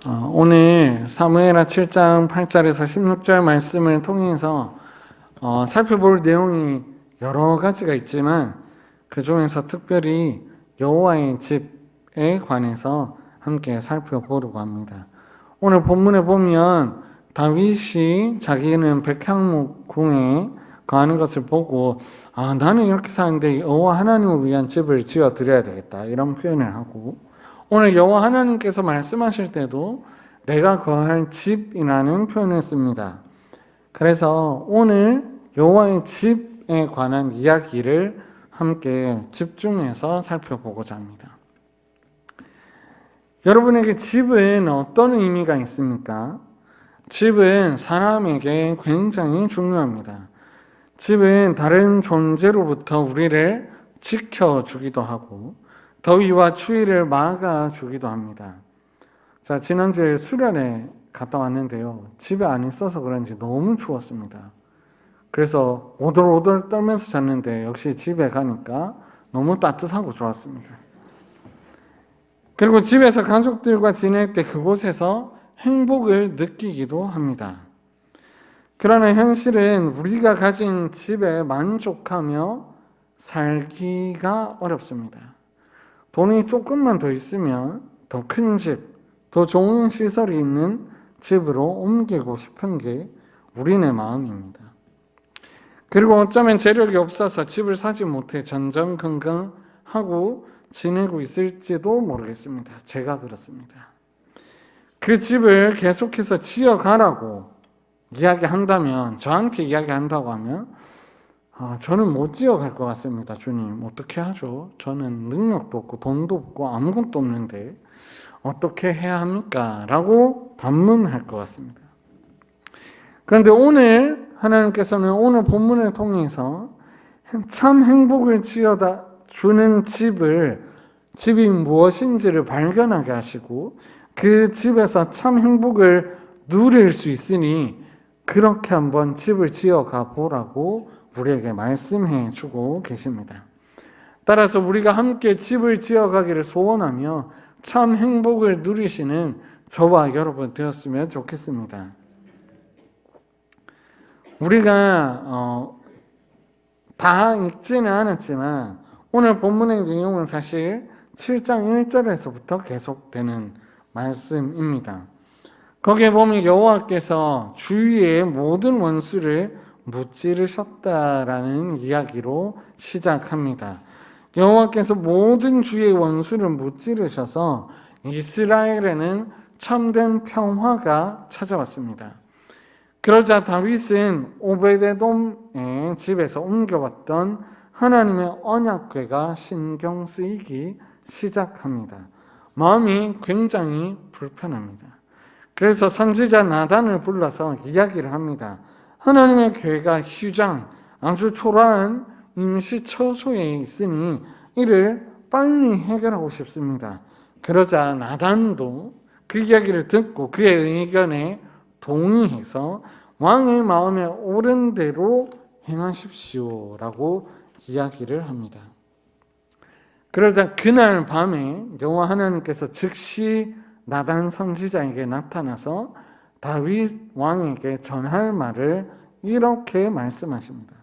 오늘 사무엘하 7장 8절에서 16절 말씀을 통해서 살펴볼 내용이 여러 가지가 있지만 그 중에서 특별히 여호와의 집에 관해서 함께 살펴보려고 합니다. 오늘 본문에 보면 다윗이 자기는 백향목 궁에 거하는 것을 보고 나는 이렇게 사는데 여호와 하나님을 위한 집을 지어 드려야 되겠다 이런 표현을 하고, 오늘 여호와 하나님께서 말씀하실 때도 내가 거할 집이라는 표현을 씁니다. 그래서 오늘 여호와의 집에 관한 이야기를 함께 집중해서 살펴보고자 합니다. 여러분에게 집은 어떤 의미가 있습니까? 집은 사람에게 굉장히 중요합니다. 집은 다른 존재로부터 우리를 지켜주기도 하고 더위와 추위를 막아주기도 합니다. 자, 지난주에 수련회 갔다 왔는데요. 집에 안 있어서 그런지 너무 추웠습니다. 그래서 오돌오돌 떨면서 잤는데 역시 집에 가니까 너무 따뜻하고 좋았습니다. 그리고 집에서 가족들과 지낼 때 그곳에서 행복을 느끼기도 합니다. 그러나 현실은 우리가 가진 집에 만족하며 살기가 어렵습니다. 돈이 조금만 더 있으면 더 큰 집, 더 좋은 시설이 있는 집으로 옮기고 싶은 게 우리네 마음입니다. 그리고 어쩌면 재력이 없어서 집을 사지 못해 전전긍긍하고 지내고 있을지도 모르겠습니다. 제가 그렇습니다. 그 집을 계속해서 지어가라고 이야기한다면, 저한테 이야기한다고 하면 저는 못 지어갈 것 같습니다. 주님, 어떻게 하죠? 저는 능력도 없고 돈도 없고 아무것도 없는데 어떻게 해야 합니까? 라고 반문할 것 같습니다. 그런데 오늘 하나님께서는 오늘 본문을 통해서 참 행복을 지어다 주는 집이 무엇인지를 발견하게 하시고 그 집에서 참 행복을 누릴 수 있으니 그렇게 한번 집을 지어가 보라고 우리에게 말씀해 주고 계십니다. 따라서 우리가 함께 집을 지어가기를 소원하며 참 행복을 누리시는 저와 여러분 되었으면 좋겠습니다. 우리가 다 읽지는 않았지만 오늘 본문의 내용은 사실 7장 1절에서부터 계속되는 말씀입니다. 거기에 보면 여호와께서 주위의 모든 원수를 무찌르셨다라는 이야기로 시작합니다. 여호와께서 모든 주의 원수를 무찌르셔서 이스라엘에는 참된 평화가 찾아왔습니다. 그러자 다윗은 오베데돔의 집에서 옮겨왔던 하나님의 언약궤가 신경 쓰이기 시작합니다. 마음이 굉장히 불편합니다. 그래서 선지자 나단을 불러서 이야기를 합니다. 하나님의 궤가 휴장, 아주 초라한 임시 처소에 있으니 이를 빨리 해결하고 싶습니다. 그러자 나단도 그 이야기를 듣고 그의 의견에 동의해서 왕의 마음에 옳은 대로 행하십시오 라고 이야기를 합니다. 그러자 그날 밤에 여호와 하나님께서 즉시 나단 선지자에게 나타나서 다윗 왕에게 전할 말을 이렇게 말씀하십니다.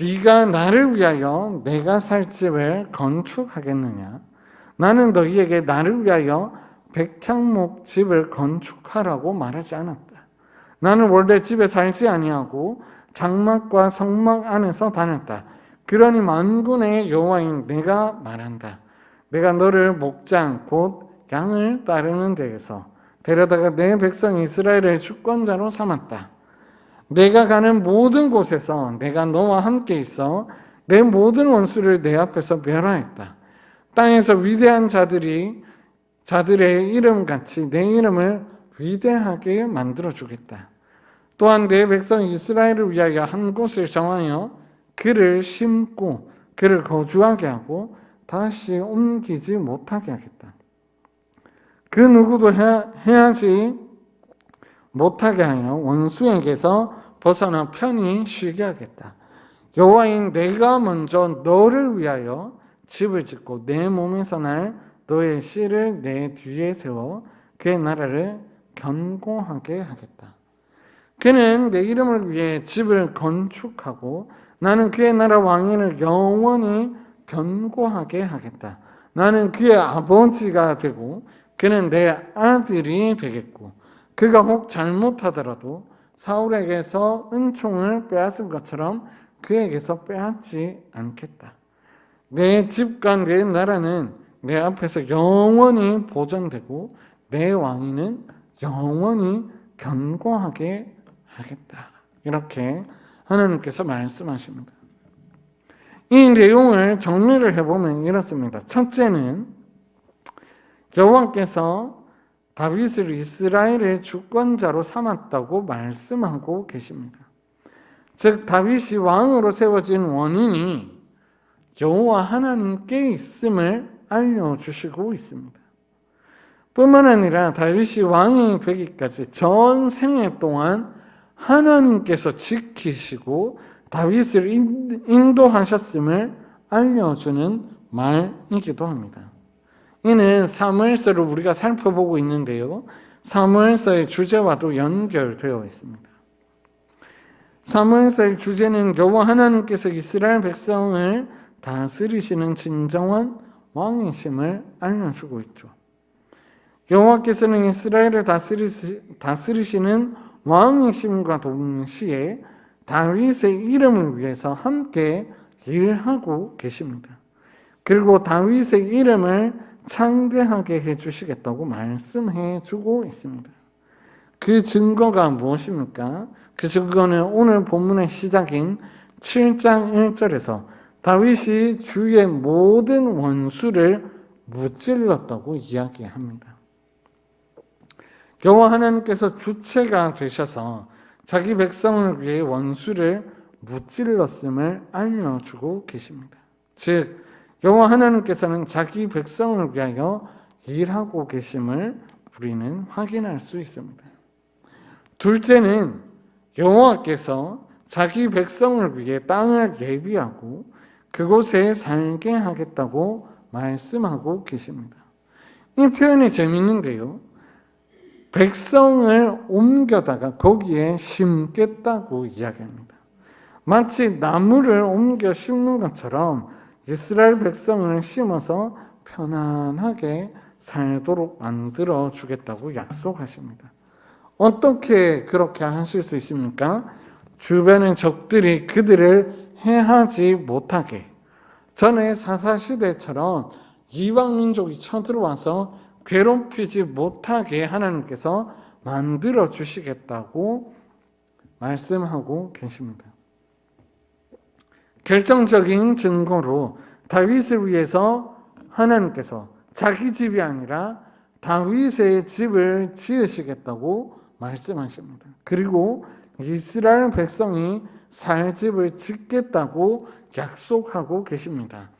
네가 나를 위하여 내가 살 집을 건축하겠느냐? 나는 너희에게 나를 위하여 백향목 집을 건축하라고 말하지 않았다. 나는 원래 집에 살지 아니하고 장막과 성막 안에서 다녔다. 그러니 만군의 여호와인 내가 말한다. 내가 너를 목장 곧 양을 따르는 데에서 데려다가 내 백성 이스라엘의 주권자로 삼았다. 내가 가는 모든 곳에서 내가 너와 함께 있어 내 모든 원수를 내 앞에서 멸하였다. 땅에서 위대한 자들의 이름같이 내 이름을 위대하게 만들어주겠다. 또한 내 백성 이스라엘을 위하여 한 곳을 정하여 그를 심고 그를 거주하게 하고 다시 옮기지 못하게 하겠다. 그 누구도 해하지 못하게 하여 원수에게서 벗어나 편히 쉬게 하겠다. 여호와인 내가 먼저 너를 위하여 집을 짓고 내 몸에서 날 너의 씨를 내 뒤에 세워 그의 나라를 견고하게 하겠다. 그는 내 이름을 위해 집을 건축하고 나는 그의 나라 왕위를 영원히 견고하게 하겠다. 나는 그의 아버지가 되고 그는 내 아들이 되겠고 그가 혹 잘못하더라도 사울에게서 은총을 빼앗은 것처럼 그에게서 빼앗지 않겠다. 내 집과 내 나라는 내 앞에서 영원히 보존되고 내 왕위는 영원히 견고하게 하겠다. 이렇게 하나님께서 말씀하십니다. 이 내용을 정리를 해보면 이렇습니다. 첫째는 여호와께서 다윗을 이스라엘의 주권자로 삼았다고 말씀하고 계십니다. 즉 다윗이 왕으로 세워진 원인이 여호와 하나님께 있음을 알려주시고 있습니다. 뿐만 아니라 다윗이 왕이 되기까지 전 생애 동안 하나님께서 지키시고 다윗을 인도하셨음을 알려주는 말이기도 합니다. 이는 사무엘서를 우리가 살펴보고 있는데요. 사무엘서의 주제와도 연결되어 있습니다. 사무엘서의 주제는 여호와 하나님께서 이스라엘 백성을 다스리시는 진정한 왕이심을 알려주고 있죠. 여호와께서는 이스라엘을 다스리시는 왕이심과 동시에 다윗의 이름을 위해서 함께 일하고 계십니다. 그리고 다윗의 이름을 창대하게 해주시겠다고 말씀해 주고 있습니다. 그 증거가 무엇입니까? 그 증거는 오늘 본문의 시작인 7장 1절에서 다윗이 주의 모든 원수를 무찔렀다고 이야기합니다. 여호와 하나님께서 주체가 되셔서 자기 백성을 위해 원수를 무찔렀음을 알려주고 계십니다. 즉 여호와 하나님께서는 자기 백성을 위하여 일하고 계심을 우리는 확인할 수 있습니다. 둘째는 여호와께서 자기 백성을 위해 땅을 예비하고 그곳에 살게 하겠다고 말씀하고 계십니다. 이 표현이 재미있는데요. 백성을 옮겨다가 거기에 심겠다고 이야기합니다. 마치 나무를 옮겨 심는 것처럼 이스라엘 백성을 심어서 편안하게 살도록 만들어 주겠다고 약속하십니다. 어떻게 그렇게 하실 수 있습니까? 주변의 적들이 그들을 해하지 못하게, 전에 사사시대처럼 이방민족이 쳐들어와서 괴롭히지 못하게 하나님께서 만들어 주시겠다고 말씀하고 계십니다. 결정적인 증거로 다윗을 위해서 하나님께서 자기 집이 아니라 다윗의 집을 지으시겠다고 말씀하십니다. 그리고 이스라엘 백성이 살 집을 짓겠다고 약속하고 계십니다.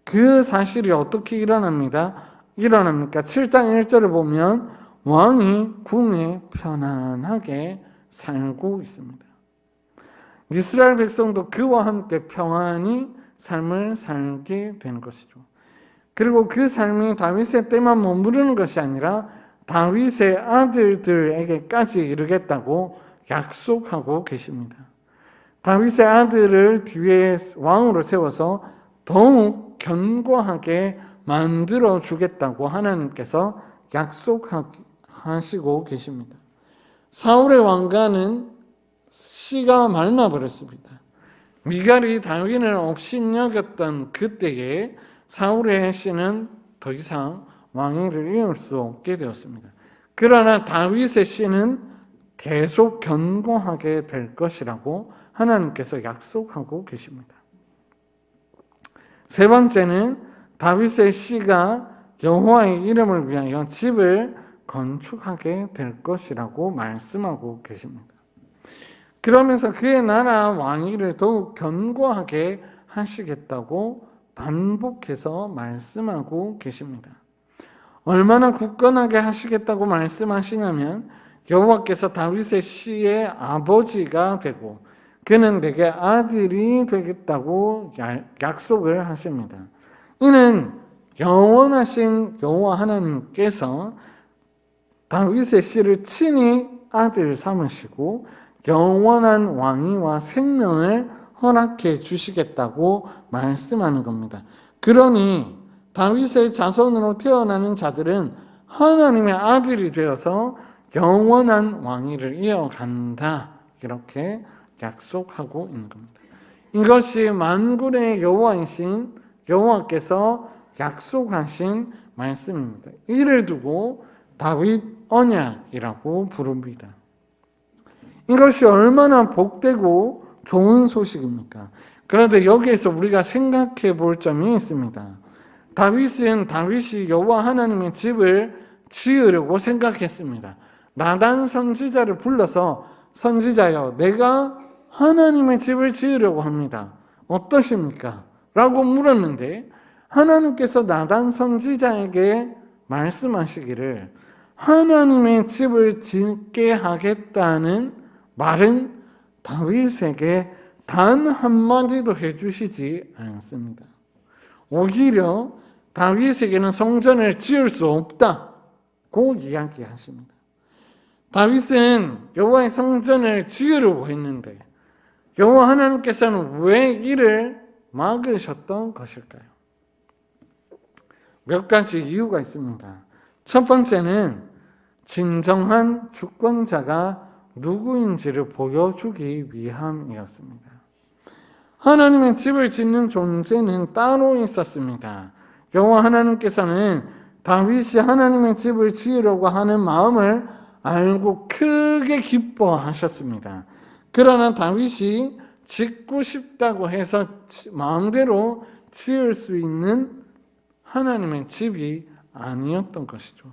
그 사실이 어떻게 일어납니까? 7장 1절을 보면 왕이 궁에 편안하게 살고 있습니다. 이스라엘 백성도 그와 함께 평안히 삶을 살게 되는 것이죠. 그리고 그 삶이 다윗의 때만 머무르는 것이 아니라 다윗의 아들들에게까지 이르겠다고 약속하고 계십니다. 다윗의 아들을 뒤에 왕으로 세워서 더욱 견고하게 만들어 주겠다고 하나님께서 약속하시고 계십니다. 사울의 왕가는 씨가 말라버렸습니다. 미갈이 다윗을 업신여겼던 그때에 사울의 씨는 더 이상 왕위를 이을 수 없게 되었습니다. 그러나 다윗의 씨는 계속 견고하게 될 것이라고 하나님께서 약속하고 계십니다. 세 번째는 다윗의 씨가 여호와의 이름을 위하여 집을 건축하게 될 것이라고 말씀하고 계십니다. 그러면서 그의 나라 왕위를 더욱 견고하게 하시겠다고 반복해서 말씀하고 계십니다. 얼마나 굳건하게 하시겠다고 말씀하시냐면 여호와께서 다윗의 씨의 아버지가 되고 그는 내게 아들이 되겠다고 약속을 하십니다. 이는 영원하신 여호와 하나님께서 다윗의 씨를 친히 아들 삼으시고 영원한 왕위와 생명을 허락해 주시겠다고 말씀하는 겁니다. 그러니 다윗의 자손으로 태어나는 자들은 하나님의 아들이 되어서 영원한 왕위를 이어간다. 이렇게 약속하고 있는 겁니다. 이것이 만군의 여호와이신 여호와께서 약속하신 말씀입니다. 이를 두고 다윗 언약이라고 부릅니다. 이것이 얼마나 복되고 좋은 소식입니까? 그런데 여기에서 우리가 생각해 볼 점이 있습니다. 다윗이 여호와 하나님의 집을 지으려고 생각했습니다. 나단 선지자를 불러서 선지자여, 내가 하나님의 집을 지으려고 합니다. 어떠십니까? 라고 물었는데 하나님께서 나단 선지자에게 말씀하시기를 하나님의 집을 짓게 하겠다는 말은 다윗에게 단 한마디도 해주시지 않습니다. 오히려 다윗에게는 성전을 지을 수 없다고 이야기하십니다. 다윗은 여호와의 성전을 지으려고 했는데 여호와 하나님께서는 왜 이를 막으셨던 것일까요? 몇 가지 이유가 있습니다. 첫 번째는 진정한 주권자가 누구인지를 보여주기 위함이었습니다. 하나님의 집을 짓는 존재는 따로 있었습니다. 여호와 하나님께서는 다윗이 하나님의 집을 지으려고 하는 마음을 알고 크게 기뻐하셨습니다. 그러나 다윗이 짓고 싶다고 해서 마음대로 지을 수 있는 하나님의 집이 아니었던 것이죠.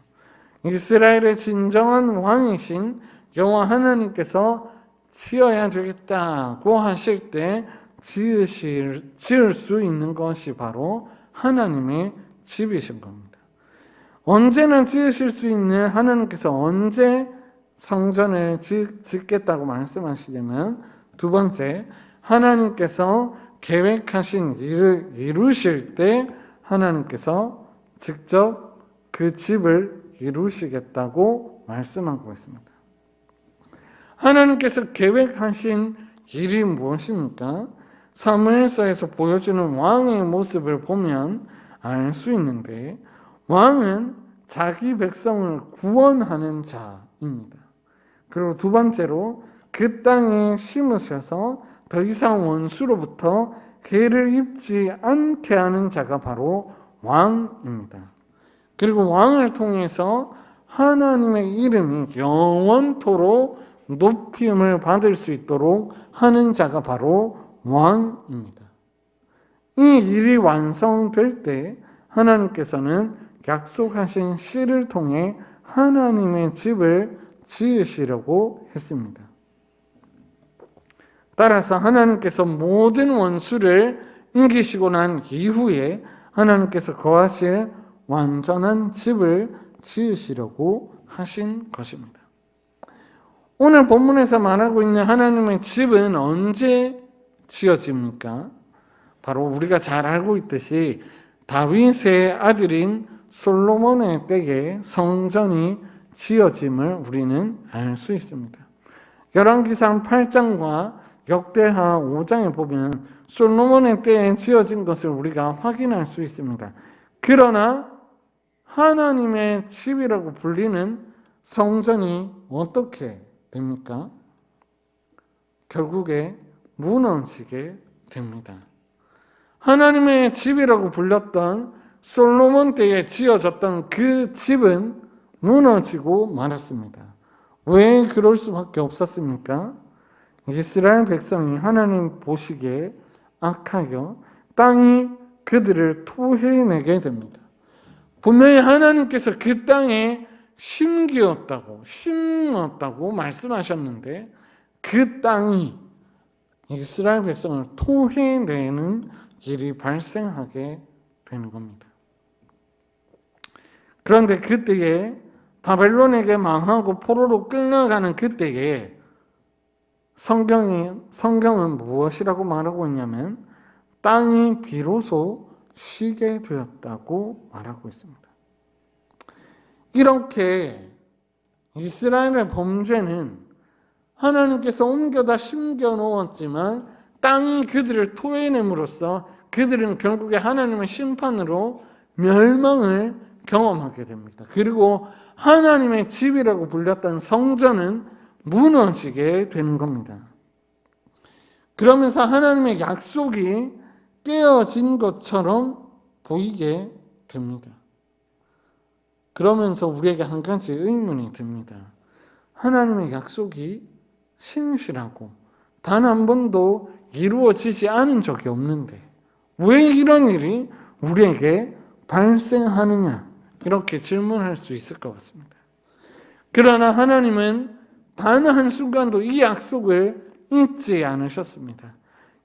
이스라엘의 진정한 왕이신 여호와 하나님께서 지어야 되겠다고 하실 때 지을 수 있는 것이 바로 하나님의 집이신 겁니다. 언제나 지으실 수 있는 하나님께서 언제 성전을 짓겠다고 말씀하시냐면 두 번째, 하나님께서 계획하신 일을 이루실 때 하나님께서 직접 그 집을 이루시겠다고 말씀하고 있습니다. 하나님께서 계획하신 일이 무엇입니까? 사무엘서에서 보여주는 왕의 모습을 보면 알 수 있는데 왕은 자기 백성을 구원하는 자입니다. 그리고 두 번째로 그 땅에 심으셔서 더 이상 원수로부터 해를 입지 않게 하는 자가 바로 왕입니다. 그리고 왕을 통해서 하나님의 이름이 영원토록 높임을 받을 수 있도록 하는 자가 바로 왕입니다. 이 일이 완성될 때 하나님께서는 약속하신 씨를 통해 하나님의 집을 지으시려고 했습니다. 따라서 하나님께서 모든 원수를 이기시고 난 이후에 하나님께서 거하실 완전한 집을 지으시려고 하신 것입니다. 오늘 본문에서 말하고 있는 하나님의 집은 언제 지어집니까? 바로 우리가 잘 알고 있듯이 다윗의 아들인 솔로몬의 때에 성전이 지어짐을 우리는 알 수 있습니다. 열왕기상 8장과 역대하 5장에 보면 솔로몬의 때에 지어진 것을 우리가 확인할 수 있습니다. 그러나 하나님의 집이라고 불리는 성전이 어떻게 됩니까? 결국에 무너지게 됩니다. 하나님의 집이라고 불렸던 솔로몬 때에 지어졌던 그 집은 무너지고 말았습니다. 왜 그럴 수밖에 없었습니까? 이스라엘 백성이 하나님 보시기에 악하여 땅이 그들을 토해내게 됩니다. 분명히 하나님께서 그 땅에 심었다고 말씀하셨는데 그 땅이 이스라엘 백성을 토해내는 일이 발생하게 되는 겁니다. 그런데 그때에 바벨론에게 망하고 포로로 끌려가는 그때에 성경은 무엇이라고 말하고 있냐면 땅이 비로소 쉬게 되었다고 말하고 있습니다. 이렇게 이스라엘의 범죄는 하나님께서 옮겨다 심겨 놓았지만 땅이 그들을 토해냄으로써 그들은 결국에 하나님의 심판으로 멸망을 경험하게 됩니다. 그리고 하나님의 집이라고 불렸던 성전은 무너지게 되는 겁니다. 그러면서 하나님의 약속이 깨어진 것처럼 보이게 됩니다. 그러면서 우리에게 한 가지 의문이 듭니다. 하나님의 약속이 신실하고 단 한 번도 이루어지지 않은 적이 없는데 왜 이런 일이 우리에게 발생하느냐? 이렇게 질문할 수 있을 것 같습니다. 그러나 하나님은 단 한순간도 이 약속을 잊지 않으셨습니다.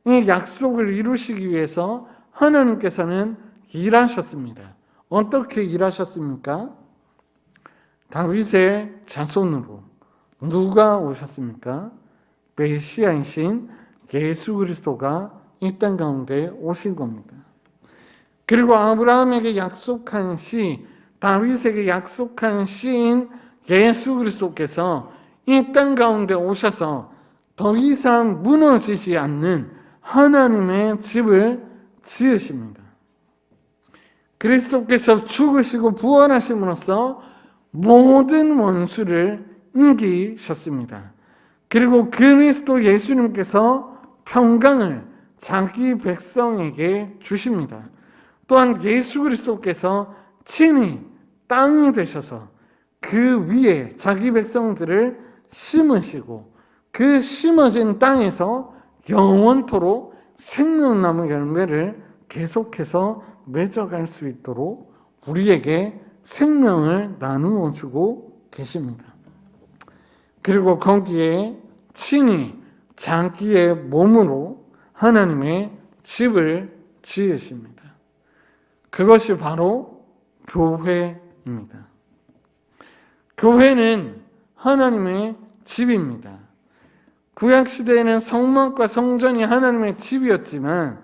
이 약속을 이루시기 위해서 하나님께서는 일하셨습니다. 어떻게 일하셨습니까? 다윗의 자손으로 누가 오셨습니까? 메시아이신 예수 그리스도가 이 땅 가운데 오신 겁니다. 그리고 아브라함에게 약속한 시, 다윗에게 약속한 시인 예수 그리스도께서 이 땅 가운데 오셔서 더 이상 무너지지 않는 하나님의 집을 지으십니다. 그리스도께서 죽으시고 부활하심으로써 모든 원수를 이기셨습니다. 그리고 그리스도 예수님께서 평강을 자기 백성에게 주십니다. 또한 예수 그리스도께서 친히 땅이 되셔서 그 위에 자기 백성들을 심으시고 그 심어진 땅에서 영원토록 생명나무 열매를 계속해서 맺어갈 수 있도록 우리에게 생명을 나누어 주고 계십니다. 그리고 거기에 친히 자기의 몸으로 하나님의 집을 지으십니다. 그것이 바로 교회입니다. 교회는 하나님의 집입니다. 구약시대에는 성막과 성전이 하나님의 집이었지만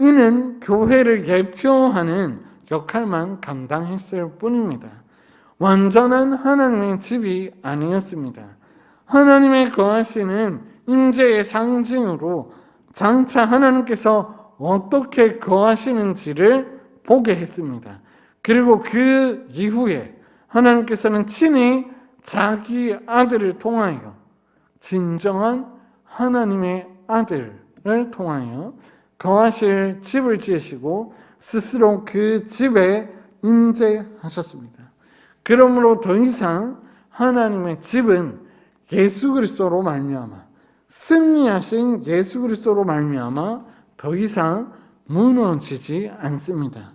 이는 교회를 예표하는 역할만 감당했을 뿐입니다. 완전한 하나님의 집이 아니었습니다. 하나님의 거하시는 임재의 상징으로 장차 하나님께서 어떻게 거하시는지를 보게 했습니다. 그리고 그 이후에 하나님께서는 친히 자기 아들을 통하여 진정한 하나님의 아들을 통하여 거하실 집을 지으시고 스스로 그 집에 임재하셨습니다. 그러므로 더 이상 하나님의 집은 예수 그리스도로 말미암아 승리하신 예수 그리스도로 말미암아 더 이상 무너지지 않습니다.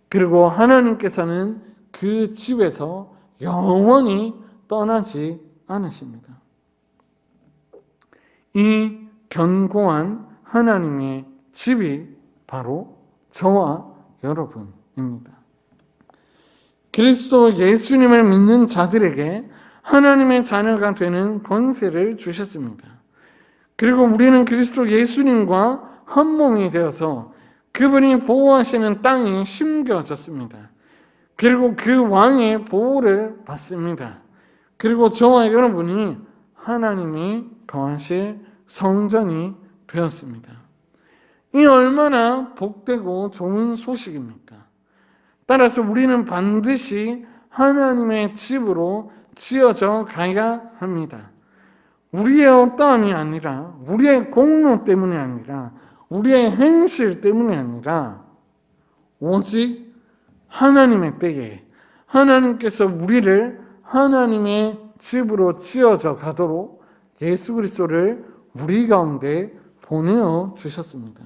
그리고 하나님께서는 그 집에서 영원히 떠나지 않으십니다. 이 견고한 하나님의 집이 바로 저와 여러분입니다. 그리스도 예수님을 믿는 자들에게 하나님의 자녀가 되는 권세를 주셨습니다. 그리고 우리는 그리스도 예수님과 한 몸이 되어서 그분이 보호하시는 땅이 심겨졌습니다. 그리고 그 왕의 보호를 받습니다. 그리고 저와 여러분이 하나님이 거하실 성전이 되었습니다. 이 얼마나 복되고 좋은 소식입니까? 따라서 우리는 반드시 하나님의 집으로 지어져 가야 합니다. 우리의 어떠함이 아니라, 우리의 공로 때문이 아니라, 우리의 행실 때문이 아니라 오직 하나님의 때에 하나님께서 우리를 하나님의 집으로 지어져 가도록 예수 그리스도를 우리 가운데 보내어 주셨습니다.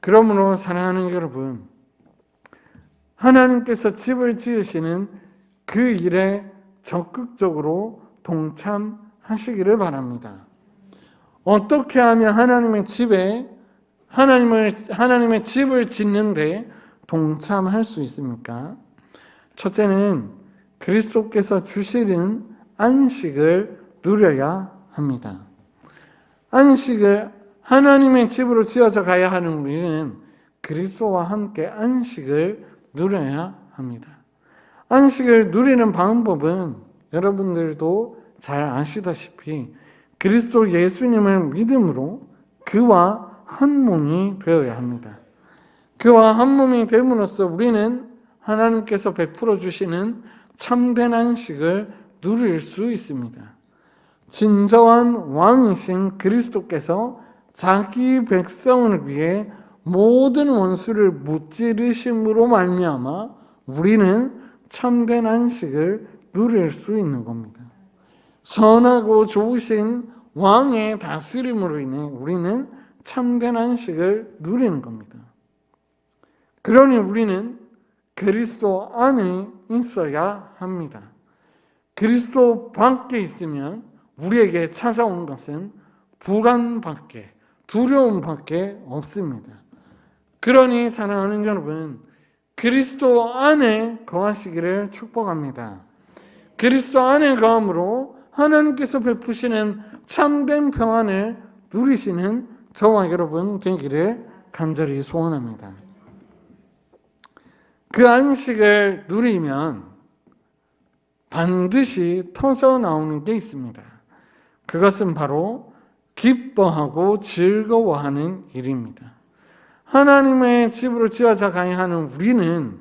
그러므로 사랑하는 여러분, 하나님께서 집을 지으시는 그 일에 적극적으로 동참하시기를 바랍니다. 어떻게 하면 하나님의 집을 짓는데 동참할 수 있습니까? 첫째는 그리스도께서 주시는 안식을 누려야 합니다. 안식을 하나님의 집으로 지어져 가야 하는 우리는 그리스도와 함께 안식을 누려야 합니다. 안식을 누리는 방법은 여러분들도 잘 아시다시피 그리스도 예수님을 믿음으로 그와 한 몸이 되어야 합니다. 그와 한 몸이 됨으로써 우리는 하나님께서 베풀어 주시는 참된 안식을 누릴 수 있습니다. 진정한 왕이신 그리스도께서 자기 백성을 위해 모든 원수를 무찌르심으로 말미암아 우리는 참된 안식을 누릴 수 있는 겁니다. 선하고 좋으신 왕의 다스림으로 인해 우리는 참된 안식을 누리는 겁니다. 그러니 우리는 그리스도 안에 있어야 합니다. 그리스도 밖에 있으면 우리에게 찾아온 것은 불안밖에, 두려움밖에 없습니다. 그러니 사랑하는 여러분, 그리스도 안에 거하시기를 축복합니다. 그리스도 안에 거함으로 하나님께서 베푸시는 참된 평안을 누리시는 저와 여러분 되기를 간절히 소원합니다. 그 안식을 누리면 반드시 터져 나오는 게 있습니다. 그것은 바로 기뻐하고 즐거워하는 일입니다. 하나님의 집으로 지어져 가야 하는 우리는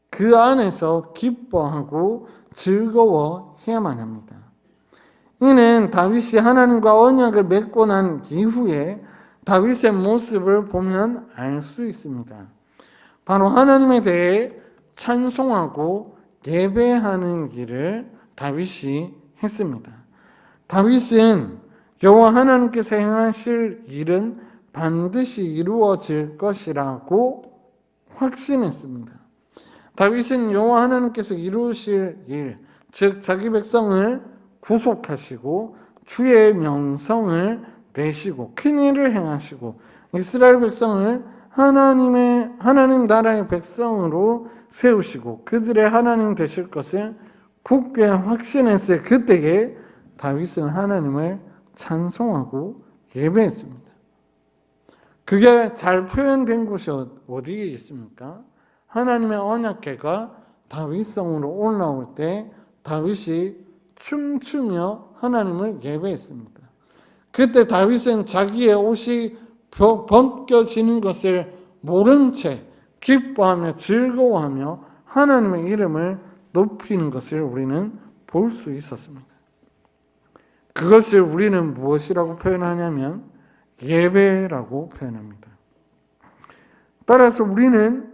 그 안에서 기뻐하고 즐거워해야만 합니다. 이는 다윗이 하나님과 언약을 맺고 난 이후에 다윗의 모습을 보면 알 수 있습니다. 바로 하나님에 대해 찬송하고 예배하는 일을 다윗이 했습니다. 다윗은 여호와 하나님께서 행하실 일은 반드시 이루어질 것이라고 확신했습니다. 다윗은 여호와 하나님께서 이루실 일, 즉 자기 백성을 구속하시고 주의 명성을 내시고 큰 일을 행하시고 이스라엘 백성을 하나님 나라의 백성으로 세우시고 그들의 하나님 되실 것을 굳게 확신했을 그때에 다윗은 하나님을 찬송하고 예배했습니다. 그게 잘 표현된 곳이 어디에 있습니까? 하나님의 언약궤가 다윗성으로 올라올 때 다윗이 춤추며 하나님을 예배했습니다. 그때 다윗은 자기의 옷이 벗겨지는 것을 모른 채 기뻐하며 즐거워하며 하나님의 이름을 높이는 것을 우리는 볼 수 있었습니다. 그것을 우리는 무엇이라고 표현하냐면 예배라고 표현합니다. 따라서 우리는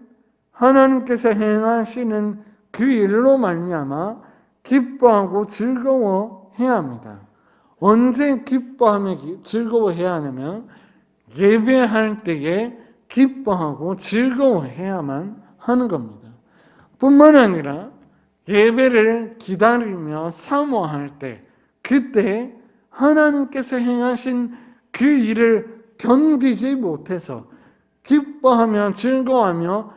하나님께서 행하시는 그 일로 말미암아 기뻐하고 즐거워해야 합니다. 언제 기뻐하며 즐거워해야 하냐면 예배할 때에 기뻐하고 즐거워해야만 하는 겁니다. 뿐만 아니라 예배를 기다리며 사모할 때 그때 하나님께서 행하신 그 일을 견디지 못해서 기뻐하며 즐거워하며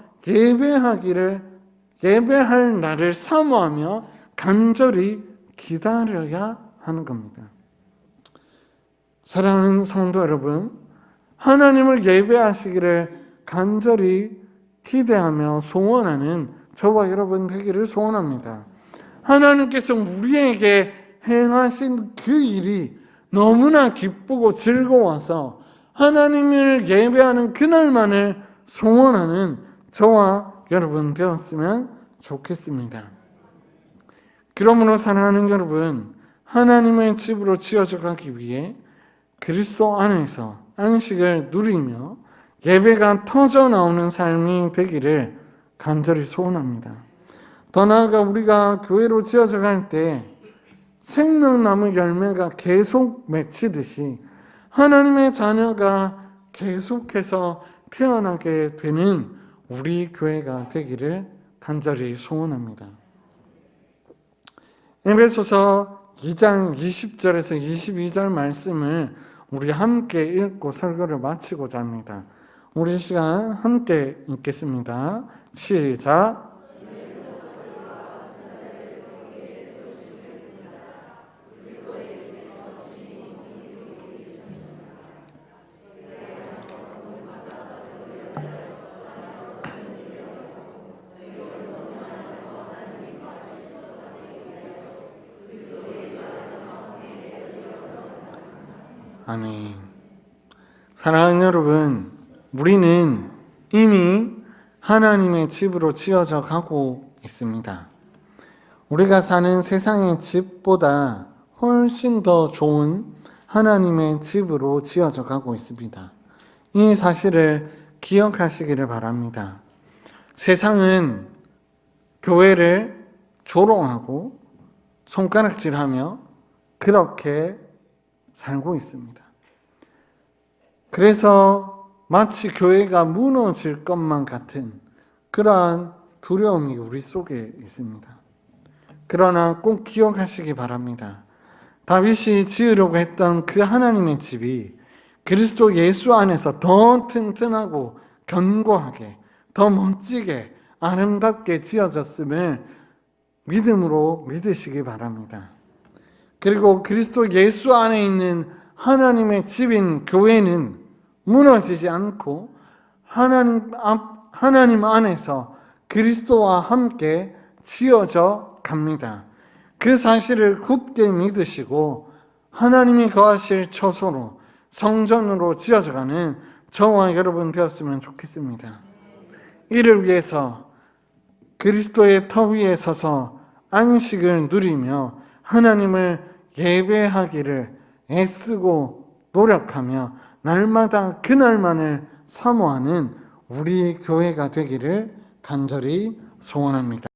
예배할 날을 사모하며 간절히 기다려야 하는 겁니다. 사랑하는 성도 여러분, 하나님을 예배하시기를 간절히 기대하며 소원하는 저와 여러분 되기를 소원합니다. 하나님께서 우리에게 행하신 그 일이 너무나 기쁘고 즐거워서 하나님을 예배하는 그날만을 소원하는 저와 여러분 되었으면 좋겠습니다. 그러므로 사랑하는 여러분, 하나님의 집으로 지어져 가기 위해 그리스도 안에서 안식을 누리며 예배가 터져 나오는 삶이 되기를 간절히 소원합니다. 더 나아가 우리가 교회로 지어져 갈 때 생명나무 열매가 계속 맺히듯이 하나님의 자녀가 계속해서 태어나게 되는 우리 교회가 되기를 간절히 소원합니다. 에베소서 2장 20절에서 22절 말씀을 우리 함께 읽고 설교를 마치고자 합니다. 우리 시간 함께 읽겠습니다. 시작. 아멘. 사랑하는 여러분, 우리는 이미 하나님의 집으로 지어져 가고 있습니다. 우리가 사는 세상의 집보다 훨씬 더 좋은 하나님의 집으로 지어져 가고 있습니다. 이 사실을 기억하시기를 바랍니다. 세상은 교회를 조롱하고 손가락질하며 그렇게 살고 있습니다. 그래서 마치 교회가 무너질 것만 같은 그러한 두려움이 우리 속에 있습니다. 그러나 꼭 기억하시기 바랍니다. 다윗이 지으려고 했던 그 하나님의 집이 그리스도 예수 안에서 더 튼튼하고 견고하게, 더 멋지게, 아름답게 지어졌음을 믿음으로 믿으시기 바랍니다. 그리고 그리스도 예수 안에 있는 하나님의 집인 교회는 무너지지 않고 하나님 안에서 그리스도와 함께 지어져 갑니다. 그 사실을 굳게 믿으시고 하나님이 거하실 처소로 성전으로 지어져가는 저와 여러분 되었으면 좋겠습니다. 이를 위해서 그리스도의 터 위에 서서 안식을 누리며 하나님을 예배하기를 애쓰고 노력하며 날마다 그날만을 사모하는 우리 교회가 되기를 간절히 소원합니다.